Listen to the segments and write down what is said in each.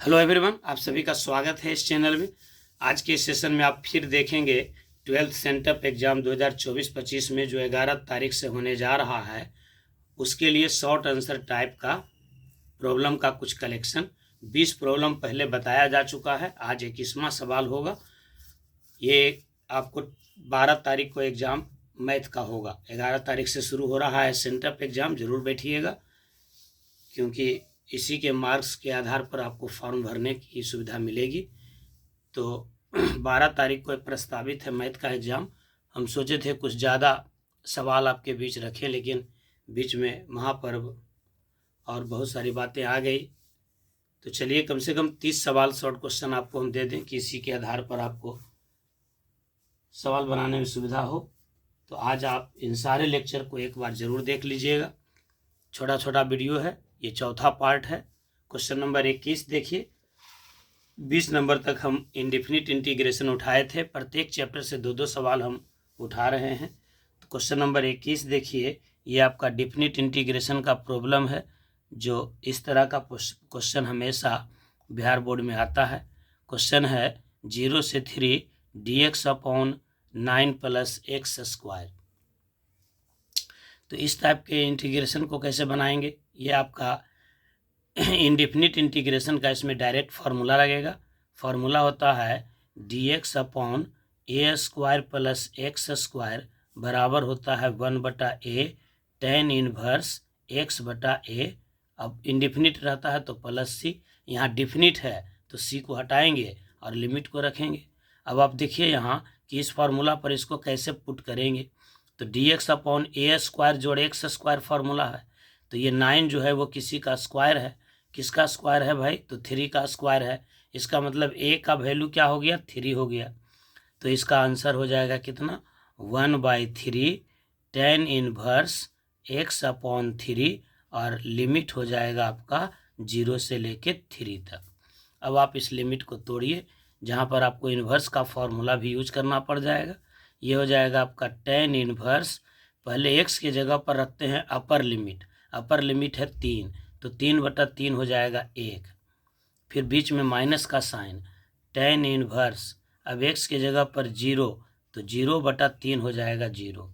Hello everyone, आप सभी का स्वागत है इस चैनल में। आज के सेशन में आप फिर देखेंगे 12th सेंटअप एग्ज़ाम 2024-25 में जो 11 तारीख से होने जा रहा है, उसके लिए शॉर्ट आंसर टाइप का प्रॉब्लम का कुछ कलेक्शन। 20 प्रॉब्लम पहले बताया जा चुका है। आज 21वां सवाल होगा। ये आपको 12 तारीख को एग्ज़ाम मैथ का होगा। 11 तारीख से शुरू हो रहा है सेंटअप एग्ज़ाम। ज़रूर बैठिएगा, क्योंकि इसी के मार्क्स के आधार पर आपको फॉर्म भरने की सुविधा मिलेगी। तो 12 तारीख को एक प्रस्तावित है मैथ का एग्ज़ाम। हम सोचे थे कुछ ज़्यादा सवाल आपके बीच रखें, लेकिन बीच में महापर्व और बहुत सारी बातें आ गई। तो चलिए, कम से कम 30 सवाल शॉर्ट क्वेश्चन आपको हम दे दें कि इसी के आधार पर आपको सवाल बनाने में सुविधा हो। तो आज आप इन सारे लेक्चर को एक बार ज़रूर देख लीजिएगा। छोटा छोटा वीडियो है, ये चौथा पार्ट है। क्वेश्चन नंबर 21 देखिए। 20 नंबर तक हम इंडेफिनिट इंटीग्रेशन उठाए थे। प्रत्येक चैप्टर से दो दो सवाल हम उठा रहे हैं। तो क्वेश्चन नंबर 21 देखिए, ये आपका डेफिनिट इंटीग्रेशन का प्रॉब्लम है। जो इस तरह का क्वेश्चन हमेशा बिहार बोर्ड में आता है। क्वेश्चन है 0 से 3 dx/9 + x²। तो इस टाइप के इंटीग्रेशन को कैसे बनाएंगे? ये आपका इंडेफिनिट इंटीग्रेशन का इसमें डायरेक्ट फार्मूला लगेगा। फार्मूला होता है dx/a² + x² बराबर होता है 1/a tan इनवर्स x/a। अब इंडेफिनिट रहता है तो +c, यहाँ डिफिनिट है तो c को हटाएंगे और लिमिट को रखेंगे। अब आप देखिए यहाँ कि इस फार्मूला पर इसको कैसे पुट करेंगे। तो dx/a² जोड़ x² फार्मूला है। तो ये 9 जो है वो किसी का स्क्वायर है। किसका स्क्वायर है भाई? तो 3 का स्क्वायर है। इसका मतलब a का वैल्यू क्या हो गया? 3 हो गया। तो इसका आंसर हो जाएगा कितना? 1/3 tan इनवर्स x/3 और लिमिट हो जाएगा आपका 0 से लेके 3 तक। अब आप इस लिमिट को तोड़िए, जहाँ पर आपको इन्वर्स का फॉर्मूला भी यूज करना पड़ जाएगा। ये हो जाएगा आपका tan इनवर्स, पहले x के जगह पर रखते हैं अपर लिमिट। अपर लिमिट है 3, तो 3/3 हो जाएगा 1। फिर बीच में माइनस का साइन, tan इनवर्स, अब x के जगह पर 0, तो 0/3 हो जाएगा 0।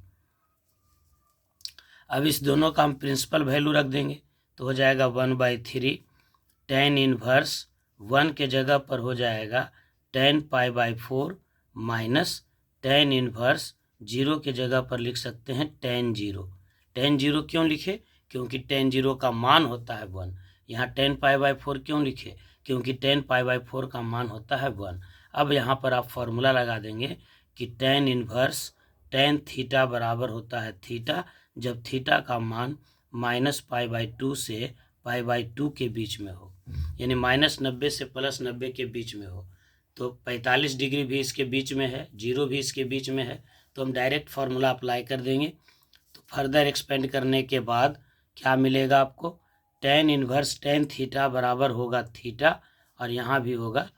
अब इस दोनों का हम प्रिंसिपल वैल्यू रख देंगे तो हो जाएगा 1/3 tan इनवर्स 1 के जगह पर हो जाएगा tan π/4 माइनस tan इनवर्स 0 के जगह पर लिख सकते हैं tan 0। tan 0 क्यों लिखे? क्योंकि tan 0 का मान होता है 1। यहाँ tan π/4 क्यों लिखे? क्योंकि tan π/4 का मान होता है 1। अब यहाँ पर आप फॉर्मूला लगा देंगे कि tan इनवर्स tan थीटा बराबर होता है थीटा, जब थीटा का मान -π/2 से π/2 के बीच में हो, यानी -90 से +90 के बीच में हो। तो 45 डिग्री भी इसके बीच में है, 0 भी इसके बीच में है। तो हम डायरेक्ट फार्मूला अप्लाई कर देंगे। तो फर्दर एक्सपेंड करने के बाद क्या मिलेगा आपको? tan इनवर्स tan थीटा बराबर होगा थीटा, और यहाँ भी होगा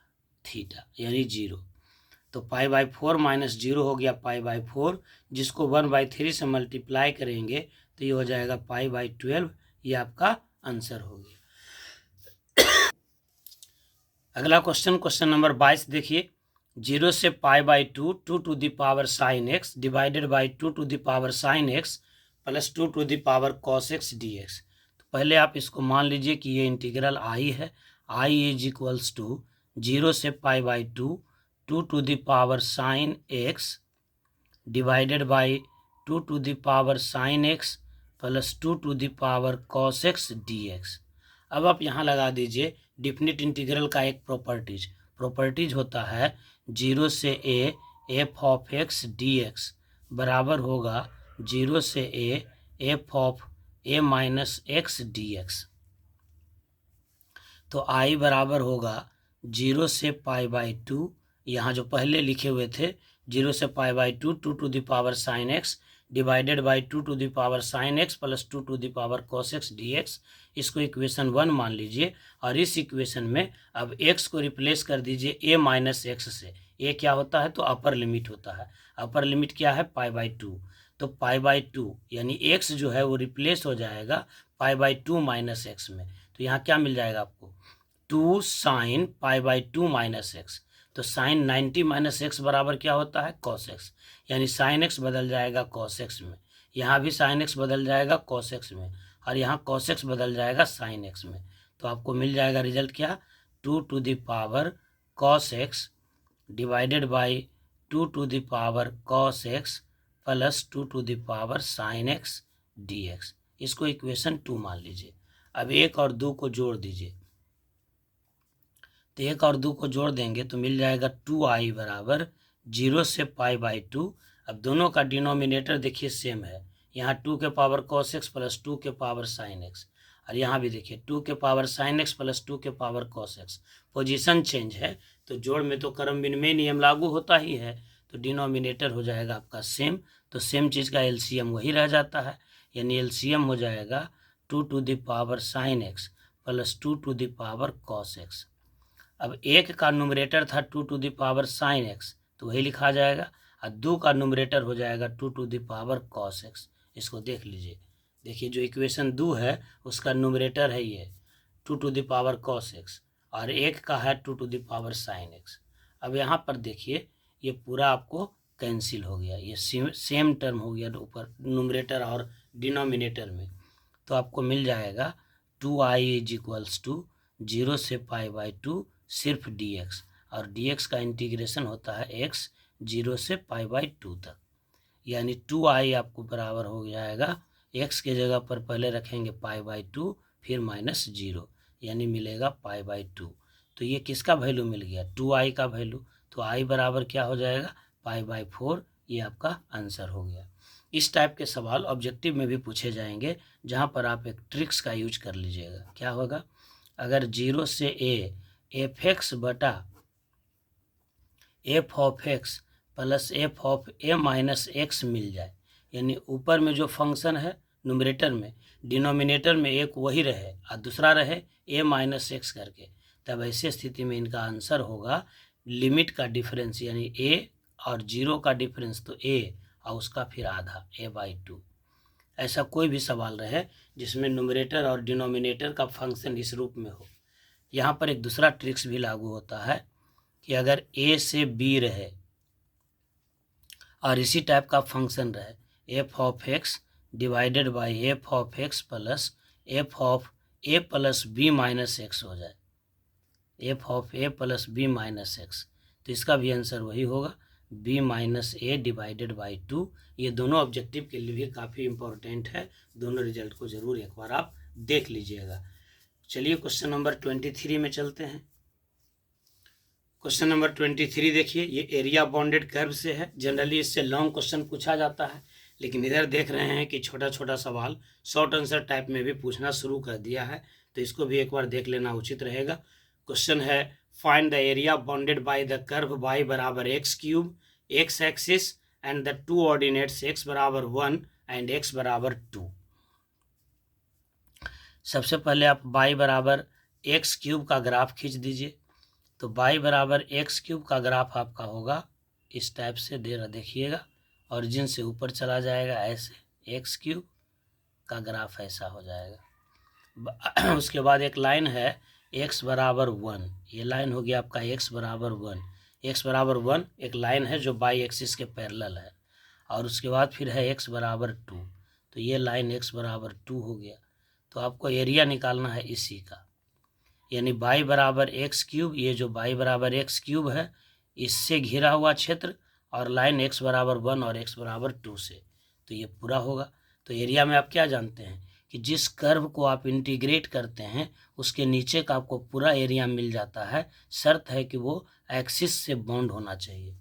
थीटा यानी 0। तो π/4 -0 हो गया π/4, जिसको 1/3 से मल्टीप्लाई करेंगे तो ये हो जाएगा π/12। ये आपका आंसर हो गया। अगला क्वेश्चन नंबर 22 देखिए। 0 से π/2 2 sin x divided by 2 sin x plus 2 cos x dx। तो पहले आप इसको मान लीजिए कि ये इंटीग्रल I है। I = 0 से π/2 2 sin x divided by 2 sin x plus 2 cos x dx। अब आप यहाँ लगा दीजिए डिफिनिट इंटीग्रल का एक प्रॉपर्टीज होता है 0 से a f(x) dx बराबर होगा 0 से a f(a-x) dx। तो I बराबर होगा 0 से π/2, यहाँ जो पहले लिखे हुए थे 0 से π/2 2 sin x divided by 2 sin x plus 2 cos x dx। इसको इक्वेशन 1 मान लीजिए, और इस इक्वेशन में अब x को रिप्लेस कर दीजिए a-x से। a क्या होता है? तो अपर लिमिट होता है। अपर लिमिट क्या है? π/2। तो π/2 यानी x जो है वो रिप्लेस हो जाएगा π/2 - x में। तो यहाँ क्या मिल जाएगा आपको? 2 sine pi by 2 minus x. तो साइन 90 माइनस एक्स बराबर क्या होता है, कॉस एक्स। यानी साइन एक्स बदल जाएगा कॉस एक्स में, यहाँ भी साइन एक्स बदल जाएगा कॉस एक्स में, और यहाँ कॉस एक्स बदल जाएगा साइन एक्स में। तो आपको मिल जाएगा रिजल्ट क्या, 2 to the power cos x divided by 2 to the power cos x plus 2 to the power sine x d x. इसको इक्वेशन 2 मान लीजिए। अब 1 और 2 को जोड़ दीजिए, तो 1 और 2 को जोड़ देंगे तो मिल जाएगा 2i बराबर 0 से पाई बाई 2। अब दोनों का डिनोमिनेटर देखिए सेम है, यहाँ 2 के पावर कॉस एक्स प्लस 2 के पावर साइन एक्स, और यहाँ भी देखिए 2 के पावर साइन एक्स प्लस 2 के power cos x. Position change है तो जोड़ में तो क्रम विनिमय नियम लागू होता ही है, तो डिनोमिनेटर हो जाएगा आपका सेम, तो सेम चीज़ का एलसीएम वही रह जाता है। यानी एलसीएम हो जाएगा 2 to the power sine x plus 2 to the power cos x. अब 1 का न्यूमरेटर था 2 to the power sine x, तो वही लिखा जाएगा, और 2 का न्यूमरेटर हो जाएगा 2 to the power cos x. इसको देख लीजिए, देखिए जो इक्वेशन 2 है उसका न्यूमरेटर है ये 2 to the power cos x, और 1 का है 2 to the power sine x. अब यहाँ पर देखिए ये पूरा आपको कैंसिल हो गया, ये सेम टर्म हो गया ऊपर न्यूमरेटर और डिनोमिनेटर में। तो आपको मिल जाएगा 2i इज इक्वल्स टू 0 से पाई बाई 2 सिर्फ dx, और dx का इंटीग्रेशन होता है x 0 से पाई बाई 2 तक। यानी 2i आपको बराबर हो जाएगा, x के जगह पर पहले रखेंगे पाई बाई 2 फिर माइनस 0, यानी मिलेगा पाई बाई 2। तो ये किसका वैल्यू मिल गया, 2i का वैल्यू। तो i बराबर क्या हो जाएगा, पाई बाई 4। ये आपका आंसर हो गया। इस टाइप के सवाल ऑब्जेक्टिव में भी पूछे जाएंगे, जहाँ पर आप एक ट्रिक्स का यूज कर लीजिएगा। क्या होगा, अगर 0 से a एफ एक्स बटा f of x plus f of a minus x मिल जाए, यानी ऊपर में जो फंक्शन है न्यूमरेटर में, डिनोमिनेटर में एक वही रहे और दूसरा रहे ए माइनस एक्स करके, तब ऐसी स्थिति में इनका आंसर होगा लिमिट का डिफरेंस, यानी ए और 0 का डिफरेंस तो ए और उसका फिर आधा ए बाई 2। ऐसा कोई भी सवाल रहे जिसमें न्यूमरेटर और डिनोमिनेटर का फंक्शन इस रूप में हो। यहाँ पर एक दूसरा ट्रिक्स भी लागू होता है कि अगर a से b रहे और इसी टाइप का फंक्शन रहे f of x divided by f of x plus f of a plus b minus x हो जाए, f of a plus b minus x, तो इसका भी आंसर वही होगा b minus a divided by 2। ये दोनों ऑब्जेक्टिव के लिए भी काफ़ी इंपॉर्टेंट है, दोनों रिजल्ट को ज़रूर एक बार आप देख लीजिएगा। चलिए क्वेश्चन नंबर 23 में चलते हैं। क्वेश्चन नंबर 23 देखिए, ये एरिया बाउंडेड कर्व से है। जनरली इससे लॉन्ग क्वेश्चन पूछा जाता है, लेकिन इधर देख रहे हैं कि छोटा छोटा सवाल शॉर्ट आंसर टाइप में भी पूछना शुरू कर दिया है, तो इसको भी एक बार देख लेना उचित रहेगा। क्वेश्चन है find the area bounded by the curve y बराबर x cube x axis and the two ordinates x बराबर 1 एंड x बराबर 2। सबसे पहले आप y बराबर एक्स क्यूब का ग्राफ खींच दीजिए। तो y बराबर एक्स क्यूब का ग्राफ आपका होगा इस टाइप से, देखिएगा ऑरिजिन से ऊपर चला जाएगा ऐसे, एक्स क्यूब का ग्राफ ऐसा हो जाएगा। उसके बाद एक लाइन है x बराबर 1, ये लाइन हो गया आपका x बराबर 1। x बराबर 1 एक लाइन है जो बाई एक्सिस के पैरेलल है, और उसके बाद फिर है x बराबर 2, तो ये लाइन x बराबर 2 हो गया। तो आपको एरिया निकालना है इसी का, यानी y बराबर एक्स क्यूब, ये जो y बराबर एक्स क्यूब है इससे घिरा हुआ क्षेत्र, और लाइन x बराबर 1 और x बराबर 2 से, तो ये पूरा होगा। तो एरिया में आप क्या जानते हैं कि जिस कर्व को आप इंटीग्रेट करते हैं उसके नीचे का आपको पूरा एरिया मिल जाता है, शर्त है कि वो एक्सिस से बाउंड होना चाहिए।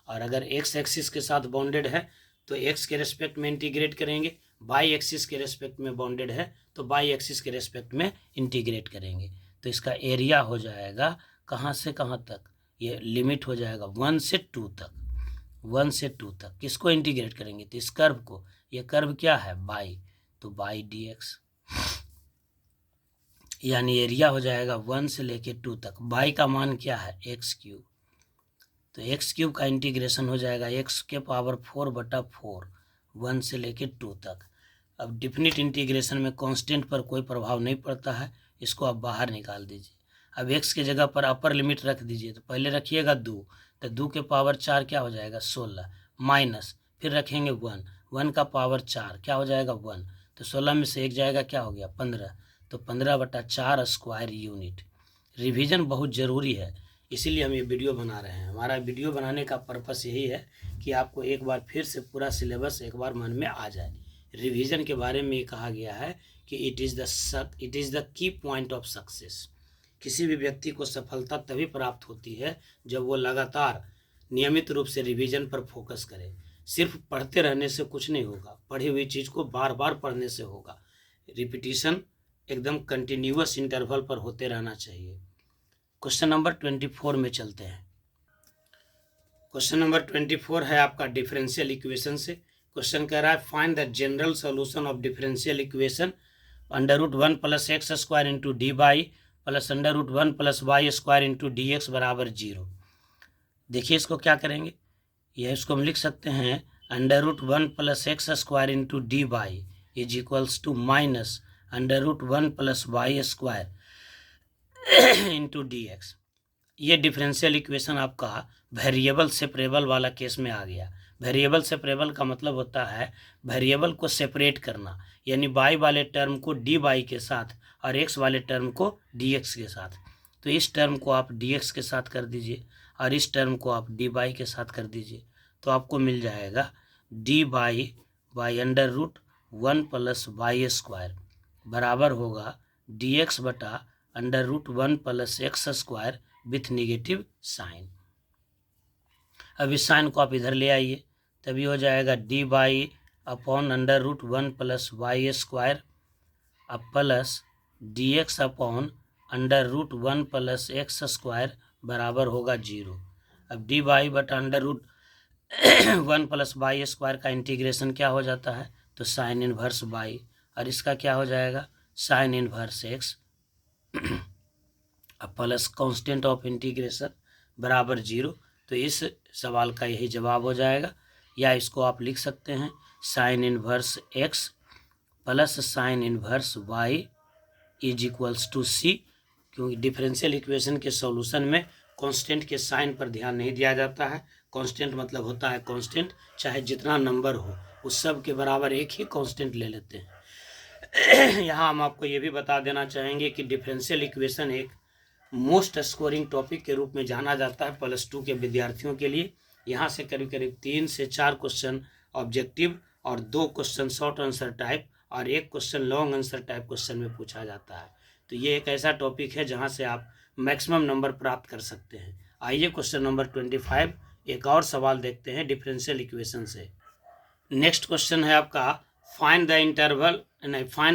और अगर एक्स एक्सिस के साथ बाउंडेड है तो एक्स के रेस्पेक्ट में इंटीग्रेट करेंगे, बाई एक्सिस के रेस्पेक्ट में बाउंडेड है तो बाई एक्सिस के रेस्पेक्ट में इंटीग्रेट करेंगे। तो इसका एरिया हो जाएगा कहाँ से कहाँ तक, ये लिमिट हो जाएगा 1 से 2 तक, 1 से 2 तक। किसको इंटीग्रेट करेंगे, तो इस कर्व को। ये कर्व क्या है, बाई, तो बाई डी एक्स, यानी एरिया हो जाएगा 1 से लेके 2 तक। बाई का मान क्या है, एक्स क्यूब, तो एक्स क्यूब का इंटीग्रेशन हो जाएगा x के पावर 4 बटा 4, 1 से लेके 2 तक। अब डिफिनिट इंटीग्रेशन में कांस्टेंट पर कोई प्रभाव नहीं पड़ता है, इसको आप बाहर निकाल दीजिए। अब x की जगह पर अपर लिमिट रख दीजिए, तो पहले रखिएगा 2, तो 2 के पावर 4 क्या हो जाएगा 16, माइनस फिर रखेंगे 1, 1 का पावर 4 क्या हो जाएगा 1, तो 16 में से 1 जाएगा क्या हो गया 15, तो 15/4 स्क्वायर यूनिट। रिवीजन बहुत ज़रूरी है, इसीलिए हम ये वीडियो बना रहे हैं। हमारा वीडियो बनाने का पर्पस यही है कि आपको एक बार फिर से पूरा सिलेबस एक बार मन में आ जाए। रिवीजन के बारे में ये कहा गया है कि it is the key point of success. किसी भी व्यक्ति को सफलता तभी प्राप्त होती है जब वो लगातार नियमित रूप से रिवीजन पर फोकस करे। सिर्फ पढ़ते रहने से कुछ नहीं होगा, पढ़ी हुई चीज़ को बार बार पढ़ने से होगा। रिपीटिशन एकदम कंटिन्यूअस इंटरवल पर होते रहना चाहिए। क्वेश्चन नंबर 24 में चलते हैं। क्वेश्चन नंबर 24 है आपका डिफरेंशियल इक्वेशन से। क्वेश्चन कह रहा है find the general solution of differential equation √1 + x² into dy plus √1 + y² into dx बराबर 0। देखिए इसको क्या करेंगे, यह इसको हम लिख सकते हैं √1 + x² into dy is equals to minus √1 + y² into dx। ये डिफरेंशियल इक्वेशन आपका वेरिएबल सेपरेबल वाला केस में आ गया। वेरिएबल सेपरेबल का मतलब होता है वेरिएबल को सेपरेट करना, यानी y वाले टर्म को dy के साथ और x वाले टर्म को dx के साथ। तो इस टर्म को आप dx के साथ कर दीजिए और इस टर्म को आप dy के साथ कर दीजिए, तो आपको मिल जाएगा dy बाई √1 + y² बराबर होगा dx बटा √1 + x² विथ निगेटिव साइन। अब इस साइन को आप इधर ले आइए, तभी हो जाएगा dy अपॉन √1 + y² अब प्लस dx अपॉन √1 + x² बराबर होगा 0। अब dy बटा √1 + y² का इंटीग्रेशन क्या हो जाता है, तो साइन इनवर्स y, और इसका क्या हो जाएगा साइन इनवर्स x अब प्लस कांस्टेंट ऑफ इंटीग्रेशन बराबर 0। तो इस सवाल का यही जवाब हो जाएगा, या इसको आप लिख सकते हैं sine inverse x plus sine inverse y is equals to c, क्योंकि डिफरेंशियल इक्वेशन के सॉल्यूशन में कांस्टेंट के साइन पर ध्यान नहीं दिया जाता है। कांस्टेंट मतलब होता है कांस्टेंट, चाहे जितना नंबर हो उस सब के बराबर एक ही कांस्टेंट ले लेते हैं। यहाँ हम आपको ये भी बता देना चाहेंगे कि डिफरेंशियल इक्वेशन एक मोस्ट स्कोरिंग टॉपिक के रूप में जाना जाता है +2 के विद्यार्थियों के लिए। यहाँ से करीब करीब 3 से 4 क्वेश्चन ऑब्जेक्टिव और 2 क्वेश्चन शॉर्ट आंसर टाइप और 1 question long answer type question में पूछा जाता है। तो ये एक ऐसा टॉपिक है जहाँ से आप मैक्सिमम नंबर प्राप्त कर सकते हैं। आइए क्वेश्चन नंबर 25 एक और सवाल देखते हैं डिफरेंशियल इक्वेशन से। नेक्स्ट क्वेश्चन है आपका find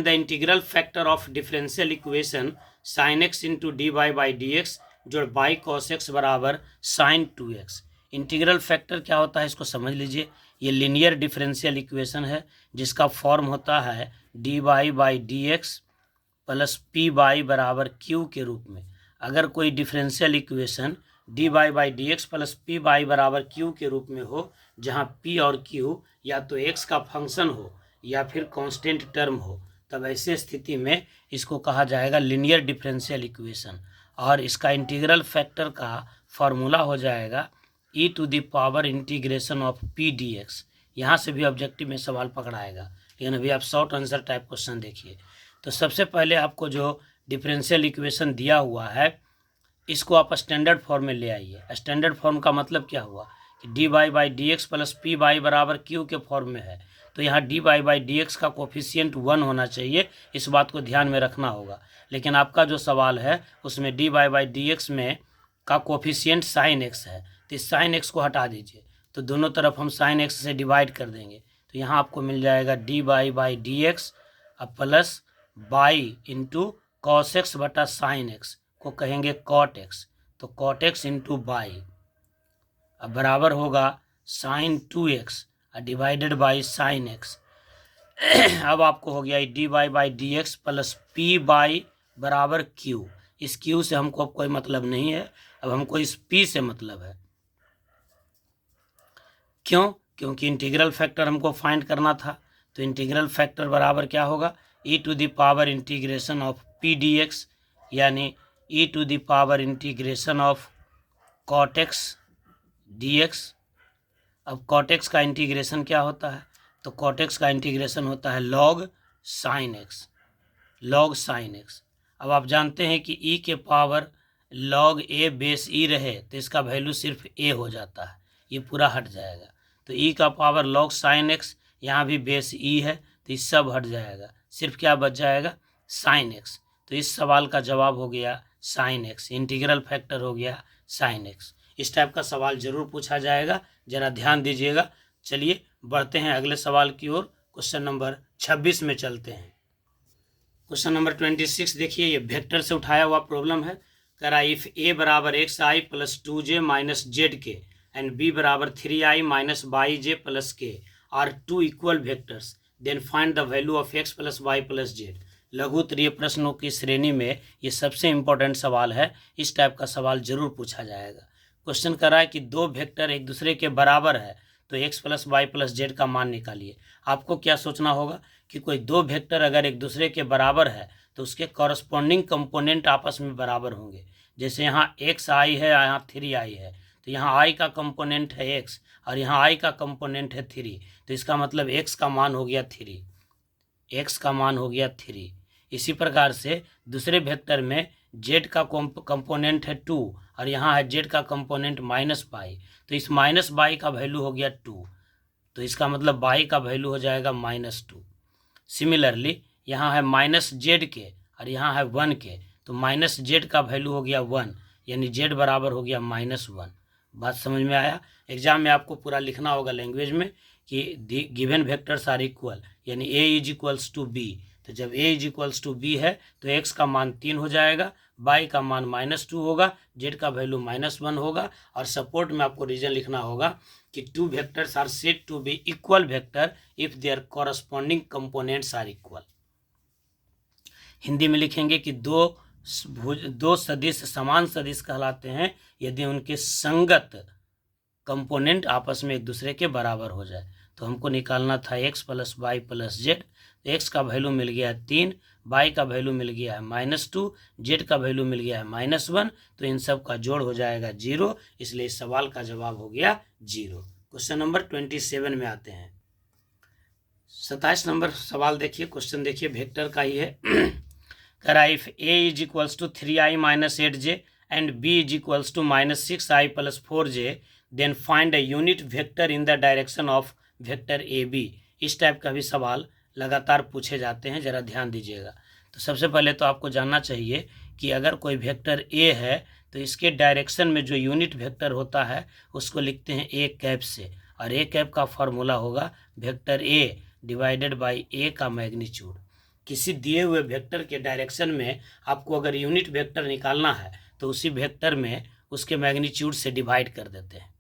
the integral factor of differential equation sin x into dy by dx जोड़ बाई cos x बराबर sin 2x। इंटीग्रल फैक्टर क्या होता है इसको समझ लीजिए। ये लीनियर डिफरेंशियल इक्वेशन है जिसका फॉर्म होता है dy by dx plus P by बराबर q के रूप में। अगर कोई differential equation dy by dx plus P by बराबर q के रूप में हो, जहाँ p और q या तो x का फंक्शन हो या फिर कांस्टेंट टर्म हो, तब ऐसे स्थिति में इसको कहा जाएगा लीनियर डिफरेंशियल इक्वेशन, और इसका इंटीग्रल फैक्टर का फॉर्मूला हो जाएगा e⁻∫ ऑफ p dx। यहाँ से भी ऑब्जेक्टिव में सवाल पकड़ाएगा, लेकिन अभी आप शॉर्ट आंसर टाइप क्वेश्चन देखिए। तो सबसे पहले आपको जो डिफरेंशियल इक्वेशन दिया हुआ है इसको आप स्टैंडर्ड फॉर्म में ले आइए। स्टैंडर्ड फॉर्म का मतलब क्या हुआ कि dy by dx plus P by बराबर q के फॉर्म में है, तो यहाँ dy बाई dx का कोफिशिएंट 1 होना चाहिए, इस बात को ध्यान में रखना होगा। लेकिन आपका जो सवाल है उसमें dy बाई dx में का कोफिशिएंट sin x है, तो इस sin x को हटा दीजिए, तो दोनों तरफ हम sin x से डिवाइड कर देंगे, तो यहाँ आपको मिल जाएगा dy बाई dx अब plus by into cos x बटा sin x को कहेंगे cot x, तो cot x इंटू बाई अब बराबर होगा sin 2x divided by sin x। अब आपको हो गया dy by dx plus p by बराबर q। इस q से हमको कोई मतलब नहीं है, अब हमको इस p से मतलब है। क्यों? क्योंकि इंटीग्रल फैक्टर हमको फाइंड करना था, तो इंटीग्रल फैक्टर बराबर क्या होगा e⁻∫ ऑफ p dx, यानी e to the power integration of cot x d x. अब कॉट एक्स का इंटीग्रेशन क्या होता है? तो कॉट एक्स का इंटीग्रेशन होता है log sine x, log sign x. अब आप जानते हैं कि ई के पावर लॉग ए बेस ई रहे तो इसका वैल्यू सिर्फ ए हो जाता है, ये पूरा हट जाएगा। तो ई का पावर लॉग साइन एक्स, यहाँ भी बेस ई है तो ये सब हट जाएगा, सिर्फ क्या बच जाएगा? Sign x. तो इस सवाल का जवाब हो गया साइन एक्स, इंटीग्रल फैक्टर हो गया साइन एक्स। इस टाइप का सवाल जरूर पूछा जाएगा, जरा ध्यान दीजिएगा। चलिए बढ़ते हैं अगले सवाल की ओर। क्वेश्चन नंबर 26 में चलते हैं। क्वेश्चन नंबर 26 देखिए, ये वेक्टर से उठाया हुआ प्रॉब्लम है। करा इफ ए बराबर x i plus 2j minus z k and b बराबर 3i minus y j plus k are two equal vectors, then find the value of x plus y plus z. लघु उत्तरीय प्रश्नों की श्रेणी में ये सबसे इंपॉर्टेंट सवाल है, इस टाइप का सवाल जरूर पूछा जाएगा। क्वेश्चन कर रहा है कि दो वेक्टर एक दूसरे के बराबर है तो x plus y plus z का मान निकालिए। आपको क्या सोचना होगा कि कोई दो वेक्टर अगर एक दूसरे के बराबर है तो उसके कॉरस्पॉन्डिंग कंपोनेंट आपस में बराबर होंगे। जैसे यहाँ एक्स आई है, यहाँ 3i है, तो यहाँ आई का कंपोनेंट है एक्स और यहाँ आई का कंपोनेंट है 3, तो इसका मतलब एक्स का मान हो गया 3, एक्स का मान हो गया 3। इसी प्रकार से दूसरे वेक्टर में जेड का कंपोनेंट है 2 और यहाँ है जेड का कंपोनेंट माइनस बाई, तो इस माइनस बाई का वैल्यू हो गया 2, तो इसका मतलब बाई का वैल्यू हो जाएगा -2। सिमिलरली यहाँ है माइनस जेड के और यहाँ है 1 के, तो माइनस जेड का वैल्यू हो गया 1, यानी जेड बराबर हो गया -1। बात समझ में आया? एग्जाम में आपको पूरा लिखना होगा लैंग्वेज में कि गिवन वेक्टर्स आर इक्वल, यानी ए इज इक्वल्स टू बी। तो जब ए इज इक्वल्स टू बी है तो एक्स का मान 3 हो जाएगा, बाई का मान -2 होगा, जेड का वैल्यू -1 होगा। और सपोर्ट में आपको रीजन लिखना होगा कि two vectors are said to be equal vector if their corresponding components are equal. Hindi में लिखेंगे कि दो सदिश समान सदिश कहलाते हैं यदि उनके संगत कंपोनेंट आपस में एक दूसरे के बराबर हो जाए। तो हमको निकालना था x plus y plus z. X का वैल्यू मिल गया है 3, वाई का वैल्यू मिल गया है -2, जेड का वैल्यू मिल गया है -1, तो इन सब का जोड़ हो जाएगा 0, इसलिए इस सवाल का जवाब हो गया 0। क्वेश्चन नंबर 27 में आते हैं। 27 नंबर सवाल देखिए, क्वेश्चन देखिए, वेक्टर का ही है। करा if a is equals to 3i minus 8j and b is equals to -6i plus 4j, then find a unit vector in the direction of vector a b. इस type का भी सवाल लगातार पूछे जाते हैं, जरा ध्यान दीजिएगा। तो सबसे पहले तो आपको जानना चाहिए कि अगर कोई वेक्टर ए है तो इसके डायरेक्शन में जो यूनिट वेक्टर होता है उसको लिखते हैं ए कैप से, और ए कैप का फॉर्मूला होगा वेक्टर ए डिवाइडेड बाई ए का मैग्नीट्यूड। किसी दिए हुए वेक्टर के डायरेक्शन में आपको अगर यूनिट वेक्टर निकालना है तो उसी वेक्टर में उसके मैग्नीट्यूड से डिवाइड कर देते हैं।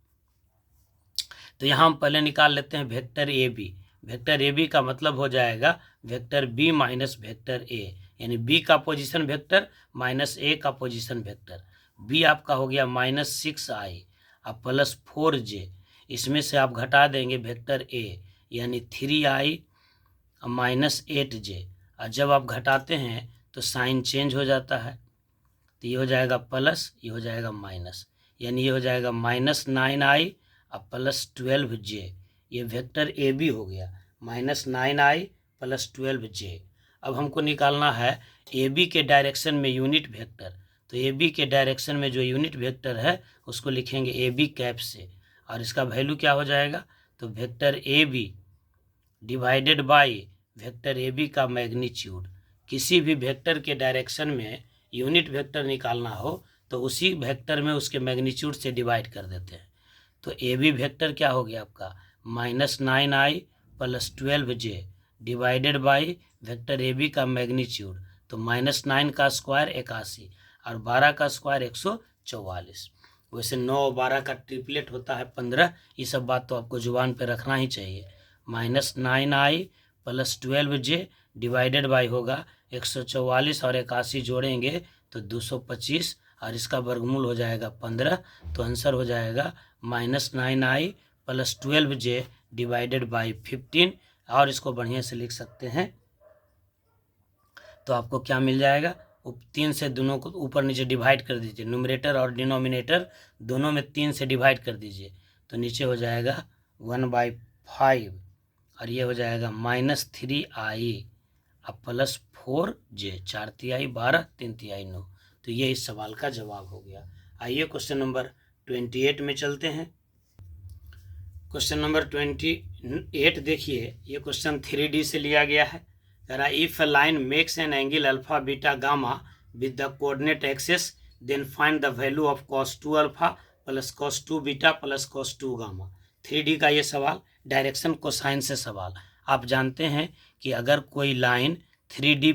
तो यहाँ हम पहले निकाल लेते हैं vector a b. Vector a b का मतलब हो जाएगा vector b minus vector a, यानी बी का पोजीशन वेक्टर माइनस ए का पोजीशन वेक्टर। बी आपका हो गया -6i अब प्लस 4j, इसमें से आप घटा देंगे वेक्टर ए यानी 3i -8j, और जब आप घटाते हैं तो साइन चेंज हो जाता है, तो ये हो जाएगा प्लस, ये हो जाएगा माइनस, यानी ये हो जाएगा -9i अब प्लस 12j। ये वेक्टर ए बी हो गया, -9i प्लस 12j। अब हमको निकालना है ए बी के डायरेक्शन में यूनिट वेक्टर। तो ए बी के डायरेक्शन में जो यूनिट वेक्टर है उसको लिखेंगे ए बी कैप से, और इसका वैल्यू क्या हो जाएगा? तो vector a b divided by vector a b का मैग्नीट्यूड। किसी भी वेक्टर के डायरेक्शन में यूनिट वेक्टर निकालना हो तो उसी वेक्टर में उसके मैग्नीट्यूड से डिवाइड कर देते हैं। तो ए बी वेक्टर क्या हो गया आपका? -9i plus 12j divided by vector a b का मैग्नीट्यूड। तो -9 का स्क्वायर 81 और 12 का स्क्वायर 144। वैसे 9 और 12 का ट्रिपलेट होता है 15, ये सब बात तो आपको जुबान पे रखना ही चाहिए। -9i plus 12j divided by होगा 144 और 81 जोड़ेंगे तो 225, और इसका वर्गमूल हो जाएगा 15, तो आंसर हो जाएगा -9i plus 12j divided by 15। और इसको बढ़िया से लिख सकते हैं तो आपको क्या मिल जाएगा? 3 से दोनों को ऊपर नीचे डिवाइड कर दीजिए, न्यूमरेटर और डिनोमिनेटर दोनों में 3 से डिवाइड कर दीजिए, तो नीचे हो जाएगा 1/5 और ये हो जाएगा -3i अब +4j, 4 तिहाई 12, 3 तिहाई 9। तो ये इस सवाल का जवाब हो गया। आइए क्वेश्चन नंबर 28 में चलते हैं। क्वेश्चन नंबर 28 देखिए, ये क्वेश्चन 3D से लिया गया है। कह रहा if a line makes an angle alpha beta gamma with the coordinate axis then find the value of cos 2 alpha plus cos 2 beta plus cos 2 gamma. 3D का ये सवाल, डायरेक्शन कोसाइन से सवाल। आप जानते हैं कि अगर कोई लाइन 3D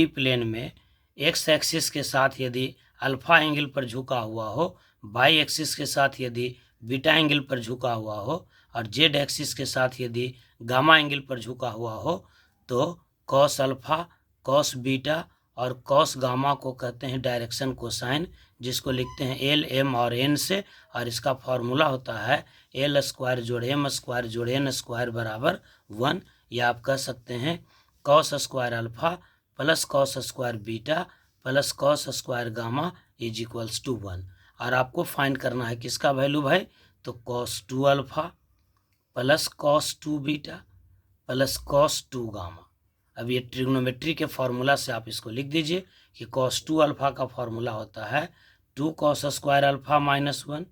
प्लेन में एक्स एक्सिस के साथ यदि अल्फा एंगल पर झुका हुआ हो, वाई एक्सिस के साथ यदि बीटा एंगल पर झुका हुआ हो और जेड एक्सिस के साथ यदि गामा एंगल पर झुका हुआ हो, तो कॉस अल्फा, कॉस बीटा और कॉस गामा को कहते हैं डायरेक्शन कोसाइन, जिसको लिखते हैं एल, एम और एन से। और इसका फॉर्मूला होता है एल स्क्वायर जोड़ एम स्क्वायर जोड़ एन स्क्वायर बराबर 1, या आप कह सकते हैं cos square alpha plus cos square beta plus cos square gamma is equals to 1। और आपको फाइंड करना है किसका वैल्यू भाई, तो cos 2 alpha plus cos 2 beta plus cos 2 gamma. अब ये ट्रिग्नोमेट्री के फॉर्मूला से आप इसको लिख दीजिए कि cos 2 अल्फा का फॉर्मूला होता है 2 cos स्क्वायर अल्फा -1,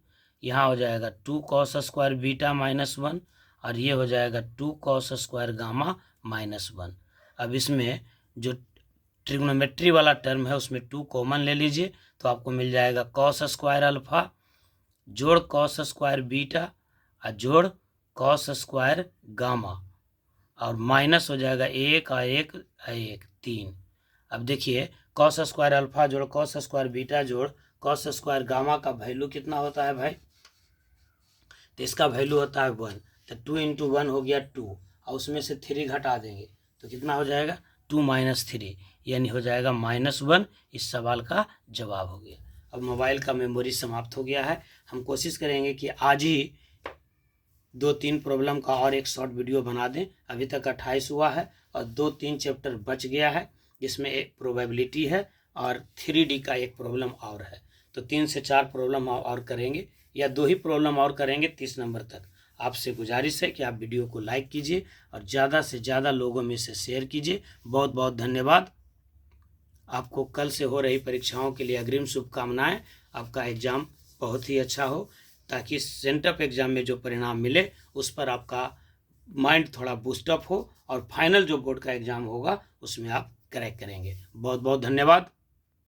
यहाँ हो जाएगा 2 cos स्क्वायर बीटा -1 और ये हो जाएगा 2 cos स्क्वायर गामा -1। अब इसमें जो ट्रिग्नोमेट्री वाला टर्म है उसमें 2 कॉमन ले लीजिए, तो आपको मिल जाएगा cos स्क्वायर अल्फा जोड़ cos स्क्वायर बीटा और जोड़ cos स्क्वायर गामा और माइनस हो जाएगा 1 और 1 और 1 3। अब देखिए cos स्क्वायर अल्फा जोड़ cos स्क्वायर बीटा जोड़ cos स्क्वायर गामा का वैल्यू कितना होता है भाई, तो इसका वैल्यू होता है 1, तो 2 × 1 हो गया 2 और उसमें से 3 घटा देंगे तो कितना हो जाएगा 2 - 3, यानी हो जाएगा -1। इस सवाल का जवाब हो गया। अब मोबाइल का मेमोरी समाप्त हो गया है। हम कोशिश करेंगे कि आज ही 2-3 प्रॉब्लम का और एक शॉर्ट वीडियो बना दें। अभी तक 28 हुआ है और 2-3 चैप्टर बच गया है, जिसमें एक प्रोबेबिलिटी है और 3D का एक प्रॉब्लम और है। तो 3 से 4 प्रॉब्लम और करेंगे या 2 ही प्रॉब्लम और करेंगे 30 नंबर तक। आपसे गुजारिश है कि आप वीडियो को लाइक कीजिए और ज़्यादा से ज़्यादा लोगों में से शेयर कीजिए। बहुत बहुत धन्यवाद। आपको कल से हो रही परीक्षाओं के लिए अग्रिम शुभकामनाएं। आपका एग्ज़ाम बहुत ही अच्छा हो, ताकि सेंटअप एग्ज़ाम में जो परिणाम मिले उस पर आपका माइंड थोड़ा बूस्टअप हो और फाइनल जो बोर्ड का एग्ज़ाम होगा उसमें आप क्रैक करेंगे। बहुत बहुत धन्यवाद।